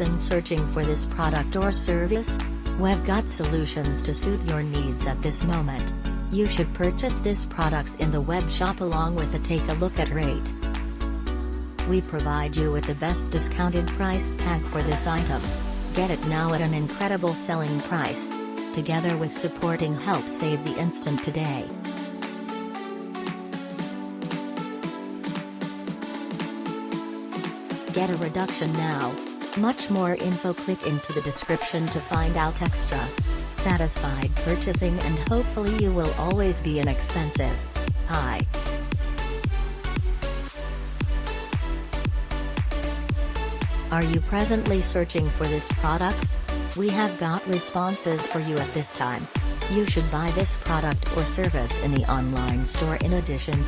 been searching for this product or service? We've got solutions to suit your needs at this moment. You should purchase this products in the web shop along with a take a look at rate. We provide you with the best discounted price tag for this item. Get it now at an incredible selling price. Together with supporting help save the instant today. Get a reduction now. Much more info, click into the description to find out extra. Satisfied purchasing, and hopefully you will always be inexpensive. Hi. Are you presently searching for this products? We have got responses for you at this time. You should buy this product or service in the online store in addition